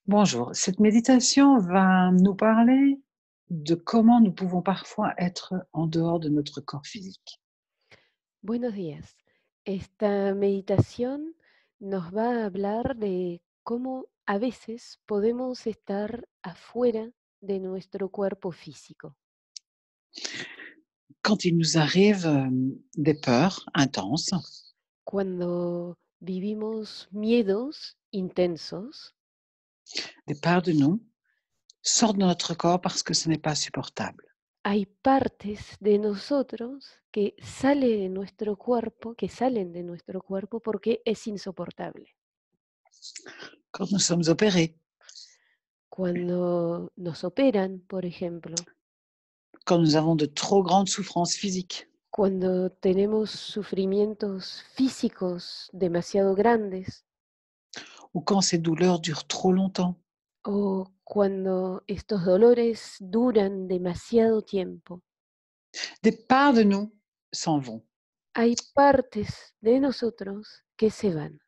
Bonjour, cette méditation va nous parler de comment nous pouvons parfois être en dehors de notre corps physique. Buenos días. Esta meditación nos va a hablar de cómo a veces podemos estar afuera de nuestro cuerpo físico. Quand il nous arrive des peurs intenses, Cuando vivimos miedos intensos, des parts de nous sortent de notre corps parce que ce n'est pas supportable. hay partes de nosotros que salen de nuestro cuerpo porque es insoportable. Quand nous sommes opérés, Cuando nos operan, por ejemplo, quand nous avons de trop grandes souffrances physiques, cuando tenemos sufrimientos físicos demasiado grandes ou quand ces douleurs durent trop longtemps, o cuando estos dolores duran demasiado tiempo, des parts de nous s'en vont. hay partes de nosotros que se van.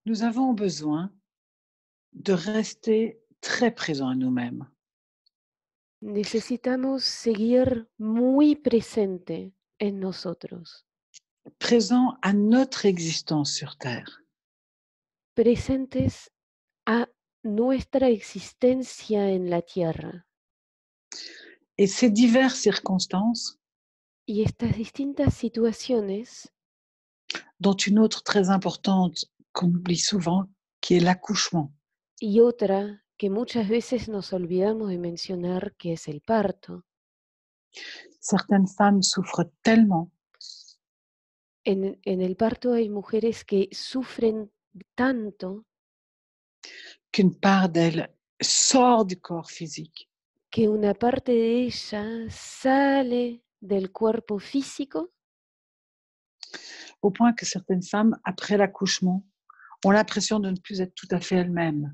Nous avons besoin de rester très présents à nous-mêmes, Necesitamos seguir muy presente en nosotros, présents à notre existence sur Terre. presentes a nuestra existencia en la tierra. Et ces diverses circonstances, Y estas distintas situaciones, dont une autre très importante qu'on oublie souvent, qui est l'accouchement. y otra que muchas veces nos olvidamos de mencionar, que es el parto. Certaines femmes souffrent tellement En el parto hay mujeres que sufren tanto qu'une part d'elles sort du corps physique que una parte de ella sale del cuerpo físico au point que certaines femmes, après l'accouchement, ont l'impression de ne plus être tout à fait elles-mêmes.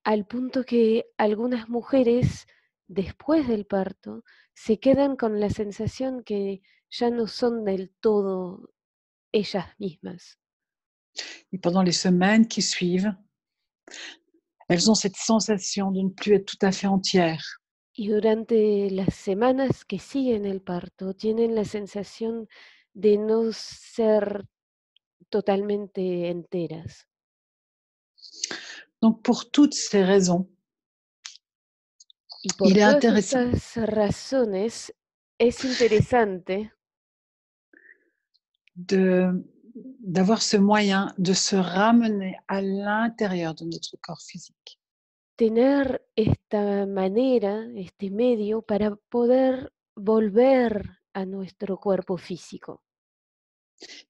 al punto que algunas mujeres después del parto se quedan con la sensación que ya no son del todo ellas mismas. Et pendant les semaines qui suivent, elles ont cette sensation de ne plus être tout à fait entières. Y durante las semanas que siguen el parto tienen la sensación de no ser totalmente enteras. Donc pour toutes ces raisons, Y por il est todas intéressant esas razones es interesante de d'avoir ce moyen de se ramener à l'intérieur de notre corps physique. tener esta manera, este medio para poder volver a nuestro cuerpo físico.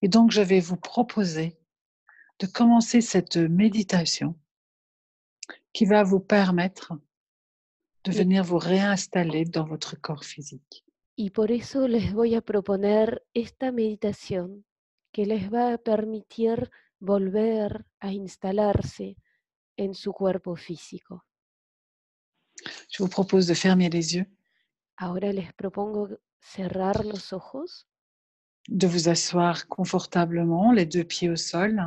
Et donc, je vais vous proposer de commencer cette méditation qui va vous permettre de Y, venir vous réinstaller dans votre corps physique. y por eso les voy a proponer esta meditación que les va a permitir volver a instalarse en su cuerpo físico. Je vous propose de fermer les yeux, Ahora les propongo cerrar los ojos, de vous asseoir confortablement, les deux pieds au sol,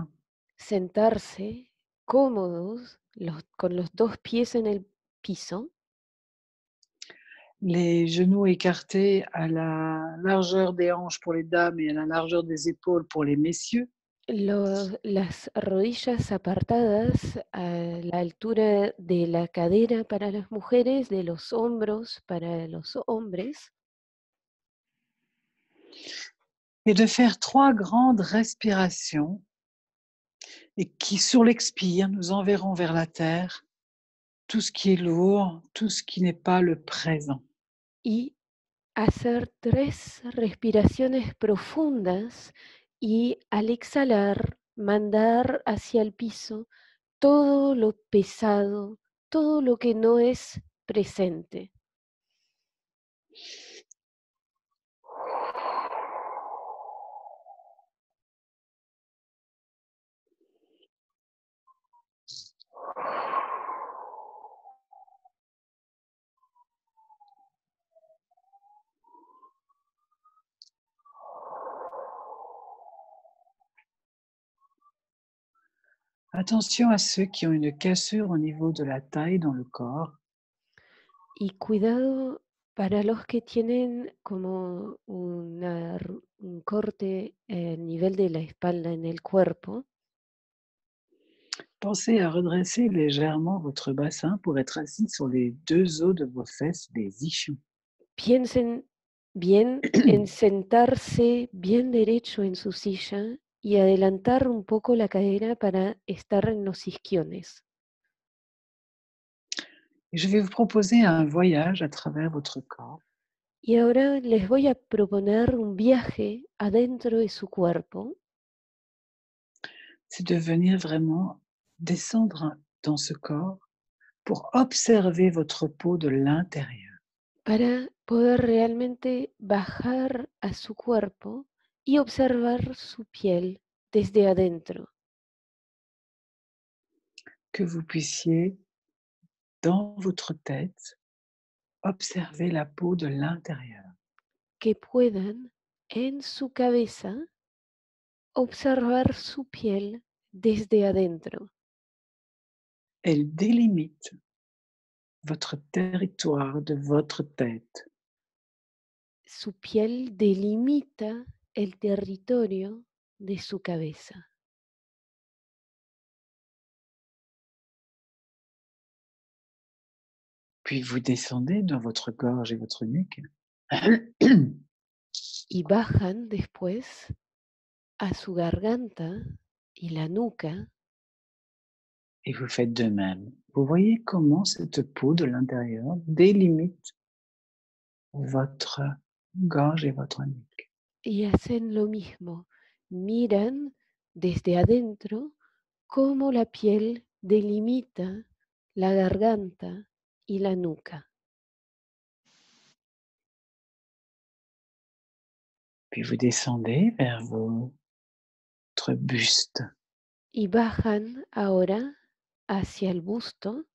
sentarse cómodos, con los dos pies en el piso, les genoux écartés à la largeur des hanches pour les dames et à la largeur des épaules pour les messieurs. las rodillas apartadas a la altura de la cadera para las mujeres, de los hombros para los hombres, Et de faire 3 grandes respirations et qui, sur l'expire, nous enverront vers la terre tout ce qui est lourd, tout ce qui n'est pas le présent. y hacer 3 respiraciones profundas y al exhalar mandar hacia el piso todo lo pesado, todo lo que no es presente. Attention à ceux qui ont une cassure au niveau de la taille dans le corps. Y cuidado para los que tienen como un corte a nivel de la espalda en el cuerpo. Pensez à redresser légèrement votre bassin pour être assis sur les deux os de vos fesses, les ischions. Piensen bien en sentarse bien derecho en su silla y adelantar un poco la cadera para estar en los isquiones. Et je vais vous proposer un voyage à travers votre corps. Y ahora les voy a proponer un viaje adentro de su cuerpo. C'est de venir vraiment descendre dans ce corps pour observer votre peau de l'intérieur. Para poder realmente bajar a su cuerpo y observar su piel desde adentro, Que vous puissiez, dans votre tête, observer la peau de l'intérieur. que puedan en su cabeza observar su piel desde adentro. Elle délimite votre territoire de votre tête. Su piel delimita el territorio de su cabeza. Puis vous descendez dans votre gorge et votre nuque. Y bajan después a su garganta y la nuca. Et vous faites de même. Vous voyez comment cette peau de l'intérieur délimite votre gorge et votre nuque. Y hacen lo mismo. Miran desde adentro cómo la piel delimita la garganta y la nuca. Puis vous descendez vers votre buste. Y bajan ahora hacia el busto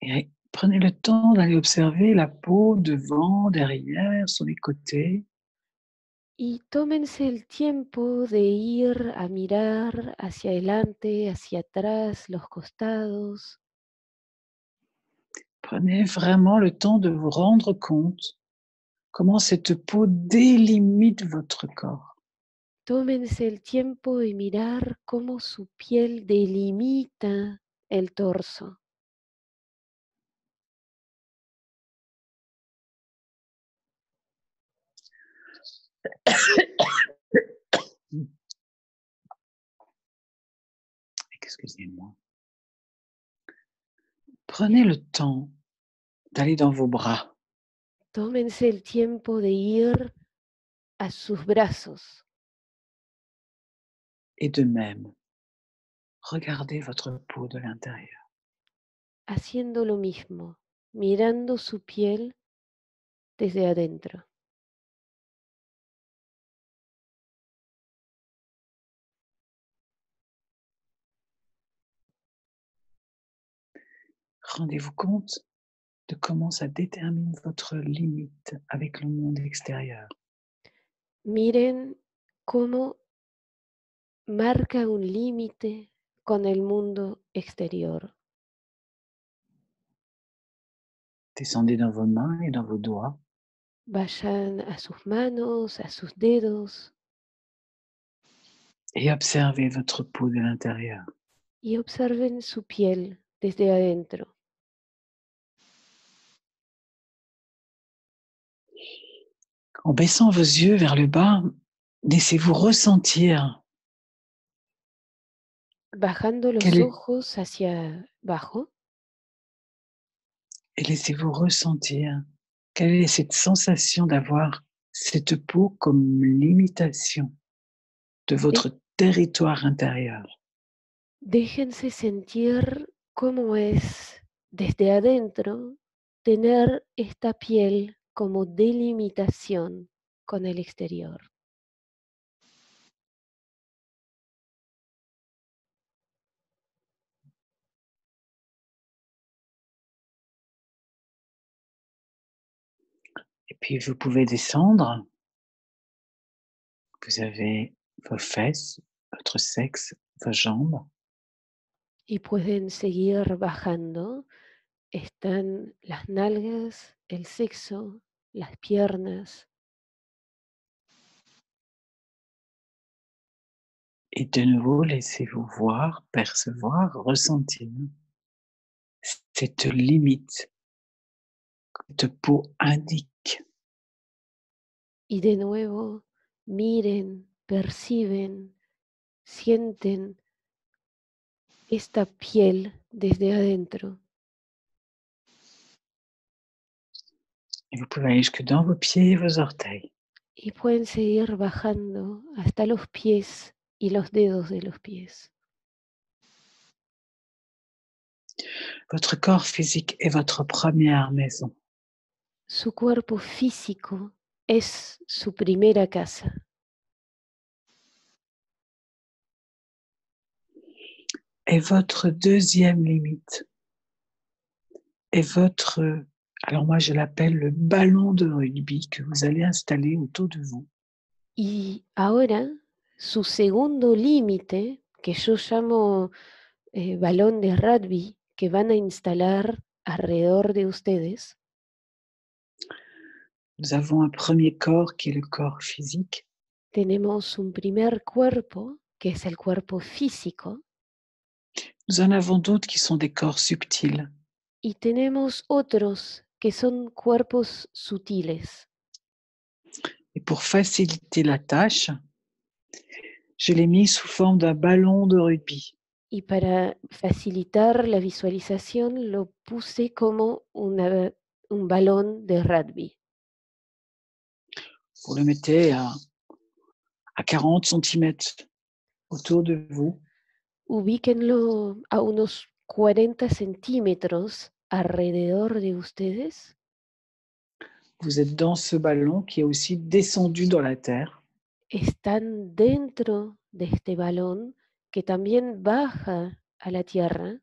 Et prenez le temps d'aller observer la peau devant, derrière, sur les côtés. y tómense el tiempo de ir a mirar hacia adelante, hacia atrás, los costados. Prenez vraiment le temps de vous rendre compte comment cette peau délimite votre corps. Tómense el tiempo de mirar cómo su piel delimita el torso. Excusez-moi. Prenez le temps d'aller dans vos bras. Tómense el tiempo de ir a sus brazos. Et de même, regardez votre peau de l'intérieur. Haciendo lo mismo, mirando su piel desde adentro. Rendez-vous compte de comment ça détermine votre limite avec le monde extérieur. Miren cómo marca un límite con el mundo exterior. Descendez dans vos mains et dans vos doigts. Vayan a sus manos, a sus dedos Et observez votre peau de l'intérieur. y observen su piel desde adentro. En baissant vos yeux vers le bas, laissez-vous ressentir Bajando los quelle est, ojos hacia abajo, et laissez-vous ressentir quelle est cette sensation d'avoir cette peau comme limitation de votre territoire intérieur. déjense sentir cómo es desde adentro tener esta piel como delimitación con el exterior. Et puis vous pouvez descendre. Vous avez vos fesses, votre sexe, vos jambes. Y pueden seguir bajando. Están las nalgas, el sexo, las piernas. Et de nouveau, laissez-vous voir, percevoir, ressentir cette limite que cette peau indique. Y de nuevo miren, perciben, sienten esta piel desde adentro. Et vous pouvez aller jusque dans vos pieds et vos orteils. Y pueden seguir bajando hasta los pies y los dedos de los pies. Votre corps physique est votre première maison. Su cuerpo físico es su primera casa. Et votre deuxième limite est votre, alors moi je l'appelle le ballon de rugby que vous allez installer autour de vous. Y ahora su segundo límite, que yo llamo balón de rugby, que van a instalar alrededor de ustedes. Nous avons un premier corps qui est le corps physique. Tenemos un primer cuerpo, que es el cuerpo físico, Nous en avons d'autres qui sont des corps subtils. y tenemos otros que son cuerpos sutiles. Et pour faciliter la tâche, je l'ai mis sous forme d'un ballon de rugby. Y para facilitar la visualización lo puse como un balón de rugby. Vous le mettez à 40 centimètres autour de vous. Ubíquenlo a unos 40 centímetros alrededor de ustedes. Vous êtes dans ce ballon qui est aussi descendu dans la terre. Están dentro de este balón que también baja a la tierra.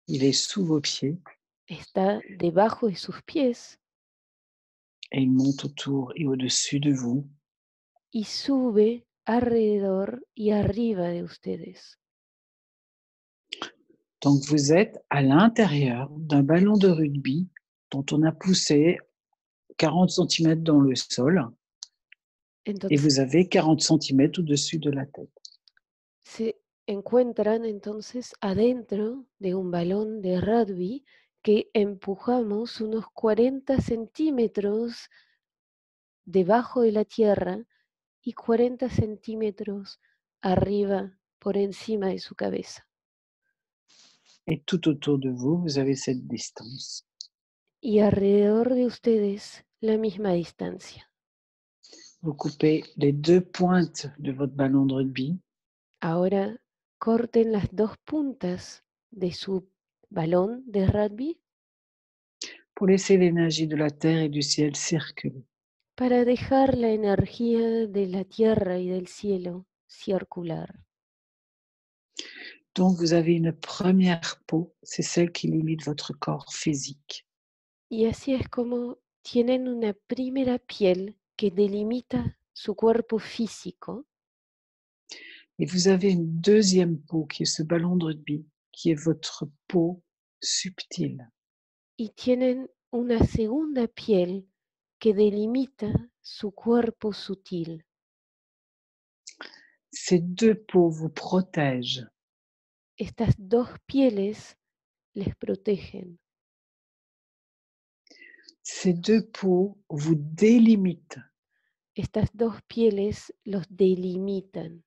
Il est sous vos pieds Está debajo de sus pies et il monte autour et au-dessus de vous. y sube alrededor y arriba de ustedes. Donc vous êtes à l'intérieur d'un ballon de rugby dont on a poussé 40 centimètres dans le sol et Entonces, vous avez 40 centimètres au-dessus de la tête. se encuentran entonces adentro de un balón de rugby que empujamos unos 40 centímetros debajo de la tierra y 40 centímetros arriba por encima de su cabeza. Et tout autour de vous, vous avez cette distance. Y alrededor de ustedes la misma distancia. Vous coupez les deux pointes de votre ballon de rugby. Ahora corten las dos puntas de su balón de rugby Pour laisser l'énergie de la terre et du ciel circuler. para dejar la energía de la tierra y del cielo circular. Donc vous avez une première peau, c'est celle qui limite votre corps physique. Y así es como tienen una primera piel que delimita su cuerpo físico. Et vous avez une deuxième peau qui est ce ballon de rugby, qui est votre peau subtile. Y tienen una segunda piel que delimita su cuerpo sutil. Ces deux peaux vous protègent. Estas dos pieles les protegen. Ces deux peaux vous délimitent. Estas dos pieles los delimitan.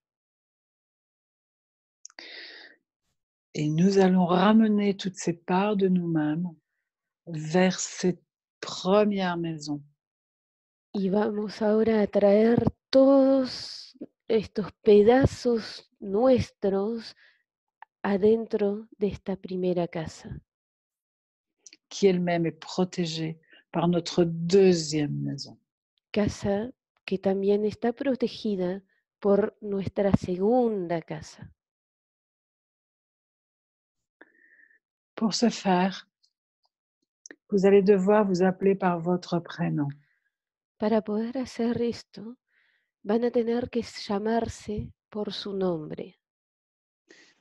Et nous allons ramener toutes ces parts de nous-mêmes vers cette première maison. Y vamos ahora a traer todos estos pedazos nuestros adentro de esta primera casa, Qui elle-même est protégée par notre deuxième maison. casa que también está protegida por nuestra segunda casa. Pour ce faire, vous allez devoir vous appeler par votre prénom. Para poder hacer esto, van a tener que llamarse por su nombre.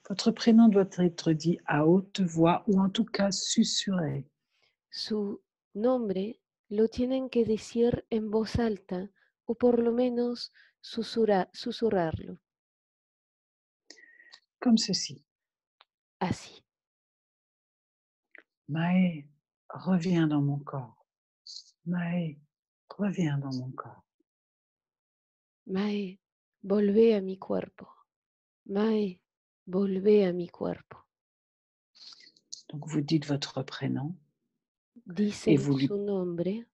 Votre prénom doit être dit à haute voix ou en tout cas susurré. Su nombre lo tienen que decir en voz alta o por lo menos susurrarlo, Comme ceci. así. Maë, reviens dans mon corps. Maë, reviens dans mon corps. Mae, volvé a mi cuerpo. Mae, volvé a mi cuerpo. Donc vous dites votre prénom et Dicen vous lui, su nombre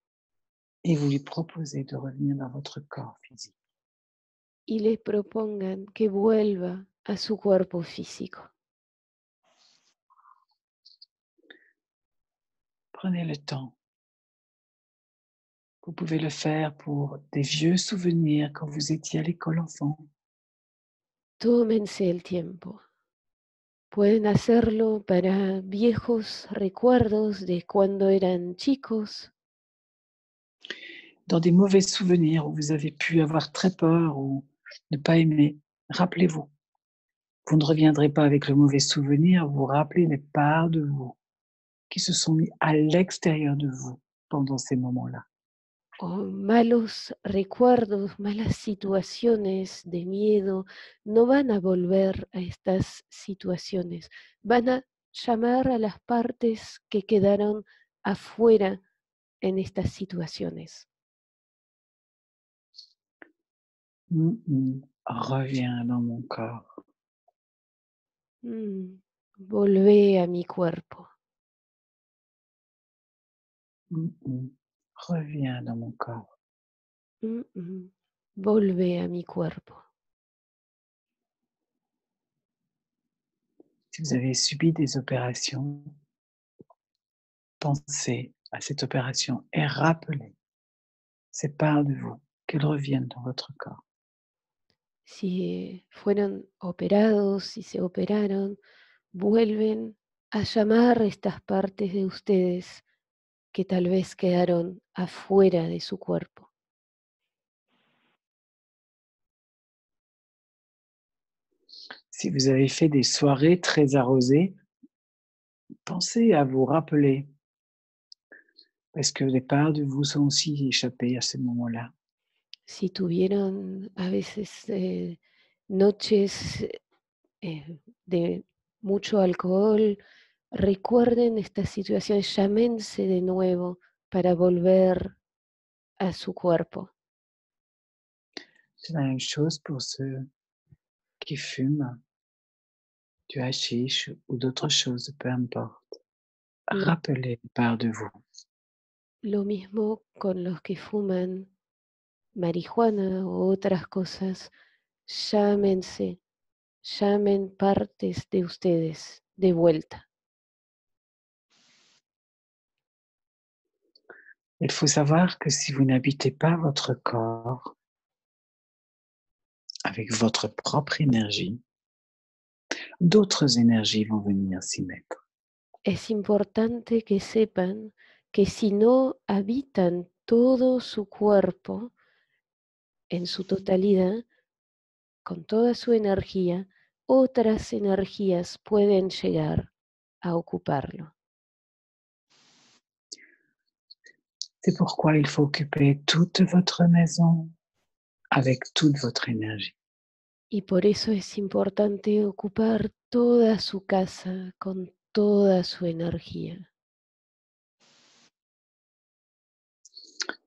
et vous lui proposez de revenir dans votre corps physique. y le propongan que vuelva a su cuerpo físico. Prenez le temps. Vous pouvez le faire pour des vieux souvenirs quand vous étiez à l'école enfant. Tómense el tiempo. Pueden hacerlo para viejos recuerdos de cuando eran chicos, Dans des mauvais souvenirs où vous avez pu avoir très peur ou ne pas aimer. Rappelez-vous. Vous ne reviendrez pas avec le mauvais souvenir, vous rappelez les parts de vous qui se sont mis à l'extérieur de vous pendant ces moments-là. o malos recuerdos, malas situaciones de miedo, no van a volver a estas situaciones. Van a llamar a las partes que quedaron afuera en estas situaciones. Reviens dans mon corps. Volvé a mi cuerpo. Reviens dans mon corps. Volvé a mi cuerpo. Si vous avez subi des opérations, pensez à cette opération et rappelez ces parts de vous qu'elles reviennent dans votre corps. Si fueron operados, si se operaron, vuelven a llamar estas partes de ustedes que tal vez quedaron afuera de su cuerpo. Si vous avez fait des soirées très arrosées, pensez à vous rappeler, parce que des parts de vous sont aussi échappées à ce moment-là. Si tuvieron a veces noches de mucho alcohol, recuerden estas situaciones, llámense de nuevo para volver a su cuerpo. C'est la même chose pour ceux qui fument du hashish ou d'autres choses, peu importe. Lo, Rappelez les parts de vous. lo mismo con los que fuman marihuana u otras cosas, llámense, llamen partes de ustedes de vuelta. Il faut savoir que si vous n'habitez pas votre corps avec votre propre énergie, d'autres énergies vont venir s'y mettre. Es importante que sepan que si no habitan todo su cuerpo en su totalidad, con toda su energía, otras energías pueden llegar a ocuparlo. C'est pourquoi il faut occuper toute votre maison avec toute votre énergie. Y por eso es importante ocupar toda su casa con toda su energía.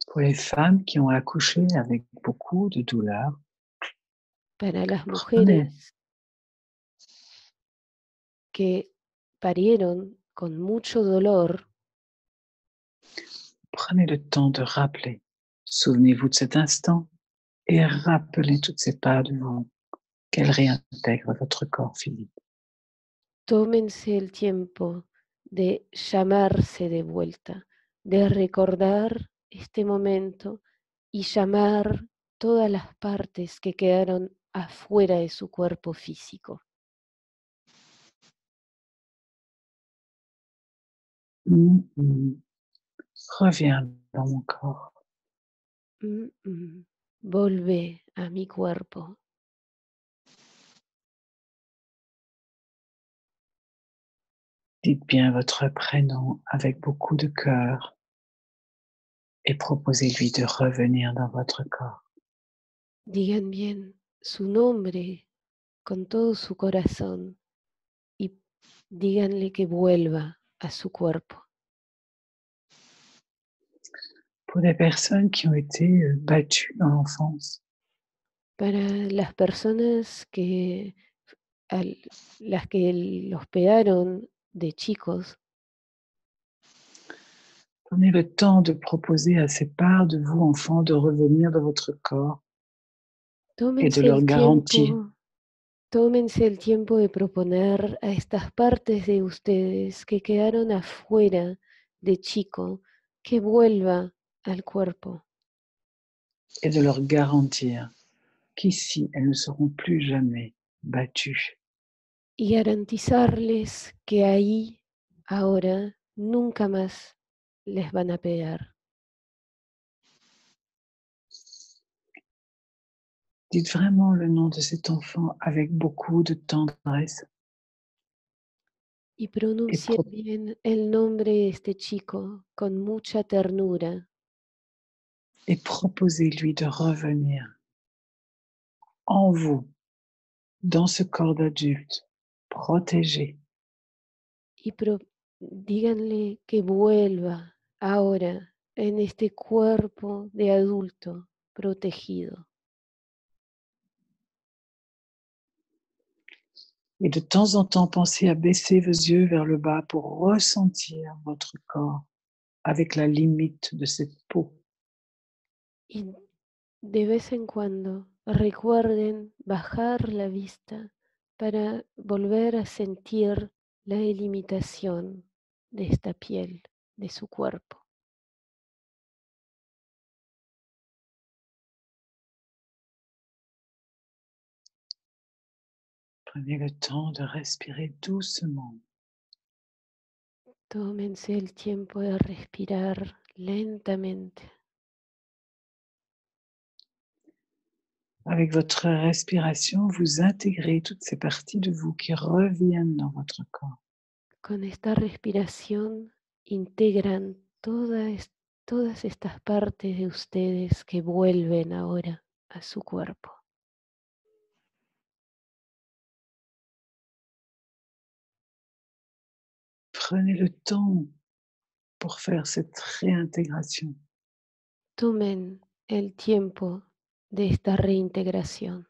Pour les femmes qui ont accouché avec beaucoup de douleur, Para las prenez, mujeres que parieron con mucho dolor, prenez le temps de rappeler. Souvenez-vous de cet instant et rappelez toutes ces parts de vous qu'elles réintègrent votre corps physique. tómense el tiempo de llamarse de vuelta, de recordar este momento y llamar todas las partes que quedaron afuera de su cuerpo físico. Reviens dans mon corps. Volvé a mi cuerpo. Dites bien votre prénom avec beaucoup de cœur et proposez-lui de revenir dans votre corps. Digan bien su nombre con todo su corazón y díganle que vuelva a su cuerpo. Pour les personnes qui ont été battues dans l'enfance, Para las personas las que los pegaron de chicos, prenez le temps de proposer à ces parts de vous, enfants, de revenir dans votre corps et de tómense leur el garantir, tiempo, tómense el tiempo de proponer a estas partes de ustedes que quedaron afuera de chico que vuelva al cuerpo et de leur garantir qu'ici, elles ne seront plus jamais battues. y garantizarles que ahí, ahora, nunca más les van a pegar. Dites vraiment le nom de cet enfant avec beaucoup de tendresse Y et, pronuncien bien el nombre de este chico con mucha ternura et proposez-lui de revenir en vous, dans ce corps d'adulte, protégé, y díganle que vuelva ahora en este cuerpo de adulto protegido. et de temps en temps, pensez à baisser vos yeux vers le bas pour ressentir votre corps avec la limite de cette peau. Y de vez en cuando recuerden bajar la vista para volver a sentir la delimitación de esta piel, de su cuerpo. Prenez le temps de respirer doucement. Tómense el tiempo de respirar lentamente. Avec votre respiration, vous intégrez toutes ces parties de vous qui reviennent dans votre corps. Con esta respiración integran todas estas partes de ustedes que vuelven ahora a su cuerpo. Prenez le temps pour faire cette réintégration. Tomen el tiempo de esta reintegración.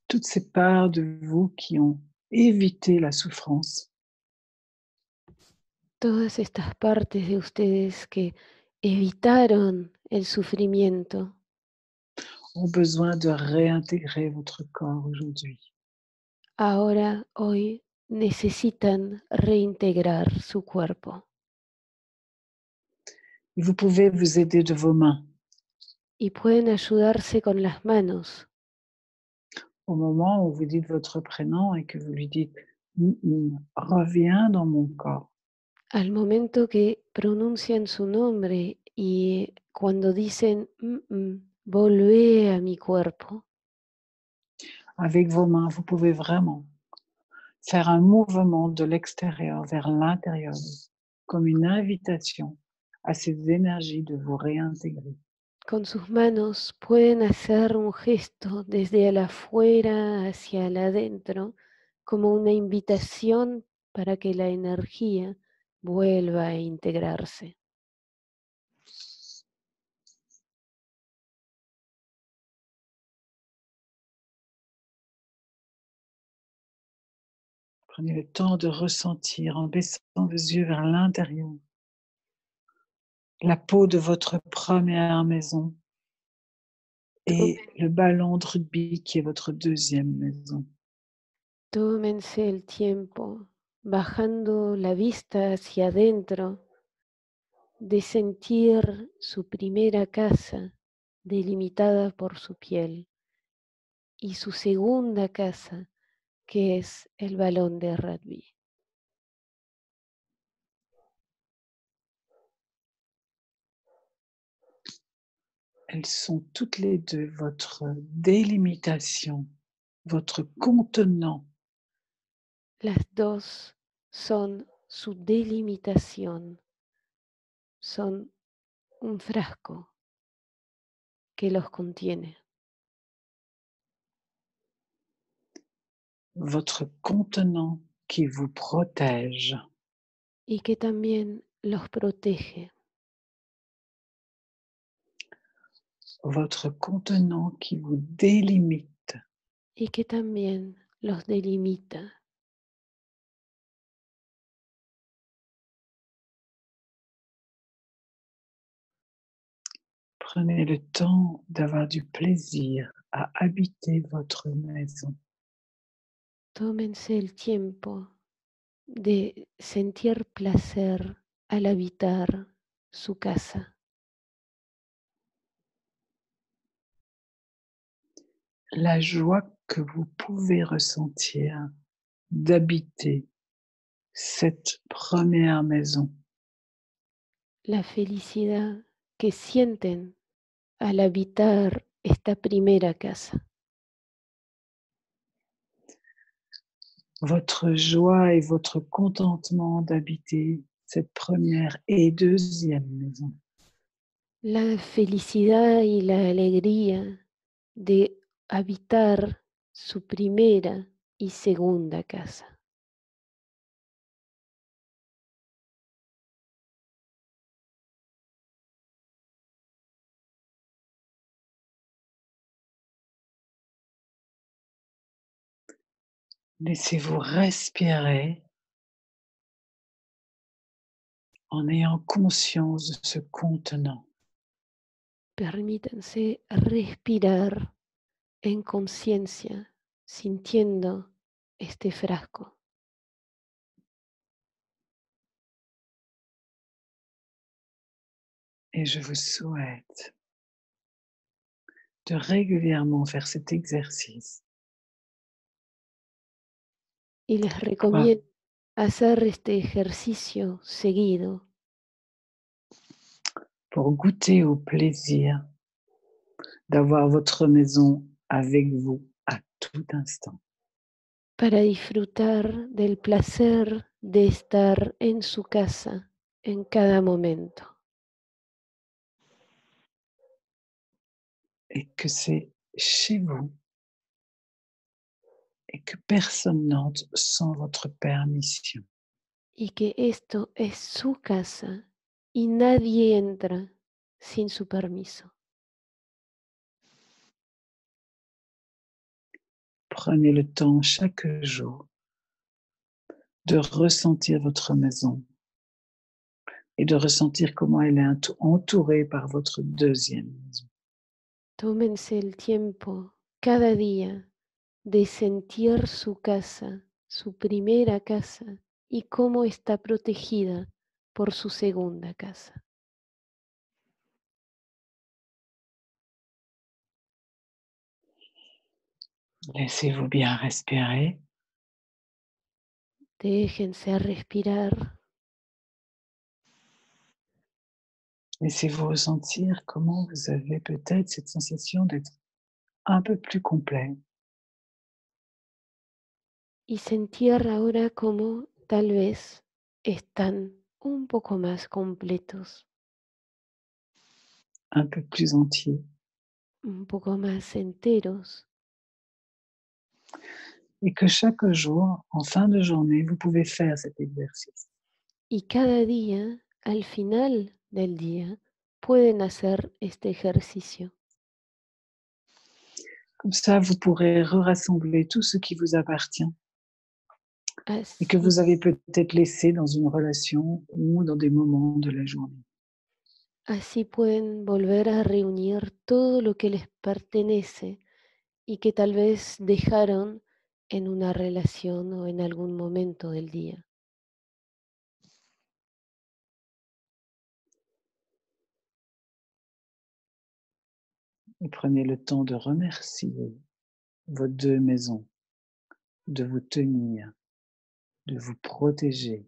Toutes ces parts de vous qui ont évité la souffrance Todas estas partes de ustedes que evitaron el sufrimiento ont besoin de réintégrer votre corps aujourd'hui. ahora, hoy, necesitan reintegrar su cuerpo. Et vous pouvez vous aider de vos mains. Y pueden ayudarse con las manos Au moment où vous dites votre prénom et que vous lui dites reviens dans mon corps. al momento que pronuncian su nombre y cuando dicen volvé a mi cuerpo. Avec vos mains, vous pouvez vraiment faire un mouvement de l'extérieur vers l'intérieur, comme une invitation à ces énergies de vous réintégrer. Con sus manos pueden hacer un gesto desde el afuera hacia el adentro, como una invitación para que la energía vuelva a integrarse. Prenez le temps de ressentir en baissant vos yeux vers l'intérieur la peau de votre première maison et le ballon de rugby qui est votre deuxième maison. Tómense el tiempo, bajando la vista hacia adentro, de sentir su primera casa delimitada por su piel y su segunda casa, que es el balón de rugby. elles sont toutes les deux votre délimitation, votre contenant. Las dos son su delimitación, son un frasco que los contiene Votre contenant qui vous protège, y que también los protege, votre contenant qui vous délimite, y que también los delimita. prenez le temps d'avoir du plaisir à habiter votre maison. Tómense el tiempo de sentir placer al habitar su casa. La joie que vous pouvez ressentir d'habiter cette première maison. La felicidad que sienten al habitar esta primera casa. Votre joie et votre contentement d'habiter cette première et deuxième maison. La felicidad y la alegría de habitar su primera y segunda casa. Laissez-vous respirer en ayant conscience de ce contenant. Permítanse respirar en conciencia, sintiendo este frasco. Et je vous souhaite de régulièrement faire cet exercice Y les pour, recomiendo hacer este ejercicio seguido pour goûter au plaisir d'avoir votre maison avec vous à tout instant. para disfrutar del placer de estar en su casa en cada momento. Et que c'est chez vous et que personne n'entre sans votre permission. Y que esto es su casa y nadie entra sin su permiso. Prenez le temps chaque jour de ressentir votre maison et de ressentir comment elle est entourée par votre deuxième maison. Tómense el tiempo cada día de sentir su casa, su primera casa, y cómo está protegida por su segunda casa. Laissez-vous bien respirer. Déjense respirar. Laissez-vous ressentir comment vous avez peut-être cette sensation d'être un peu plus complet, Y sentir ahora cómo tal vez están un poco más completos, un peu plus entier. un poco más enteros. Et que chaque jour, en fin de journée, vous pouvez faire cet exercice. Y cada día, al final del día, pueden hacer este ejercicio. Comme ça, vous pourrez rassembler tout ce qui vous appartient et que Así, vous avez peut-être laissé dans une relation ou dans des moments de la journée. así pueden volver a reunir todo lo que les pertenece y que tal vez dejaron en una relación o en algún momento del día. Et prenez le temps de remercier vos deux maisons, de vous tenir, de vous protéger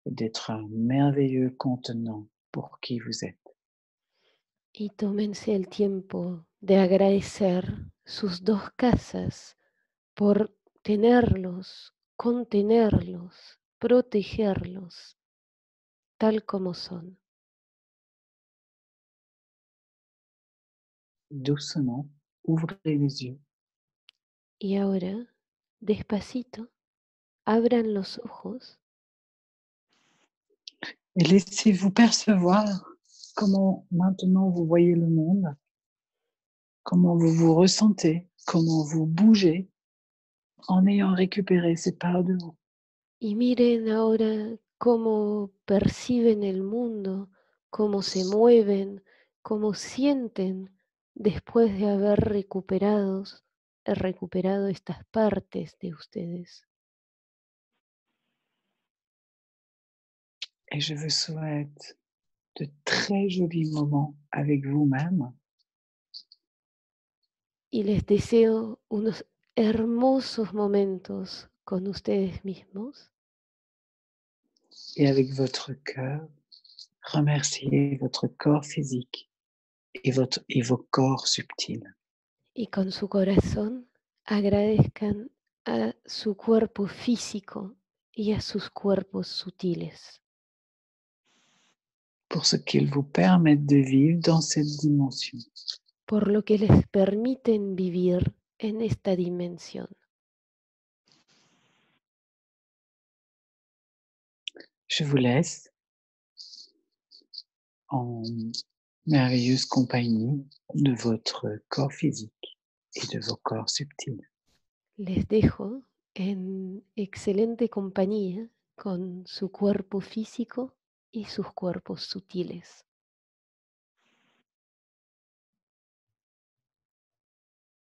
et d'être un merveilleux contenant pour qui vous êtes. Y tómense el tiempo de agradecer sus dos casas por tenerlos, contenerlos, protegerlos, tal como son. Doucement, ouvrez les yeux Y ahora, despacito, abran los ojos et laissez-vous percevoir comment maintenant vous voyez le monde, comment vous vous ressentez, comment vous bougez en ayant récupéré ces parts de vous. y miren ahora cómo perciben el mundo, cómo se mueven, cómo sienten después de haber recuperado estas partes de ustedes. Et je vous souhaite de très jolis moments avec vous-même Y les deseo unos hermosos momentos con ustedes mismos et avec votre cœur. Remerciez votre corps physique et vos corps subtils y con su corazón agradezcan a su cuerpo físico y a sus cuerpos sutiles pour ce qu'ils vous permettent de vivre dans cette dimension. por lo que les permiten vivir en esta dimensión. Je vous laisse en merveilleuse compagnie de votre corps physique et de vos corps subtils. Les dejo en excelente compañía con su cuerpo físico y sus cuerpos sutiles.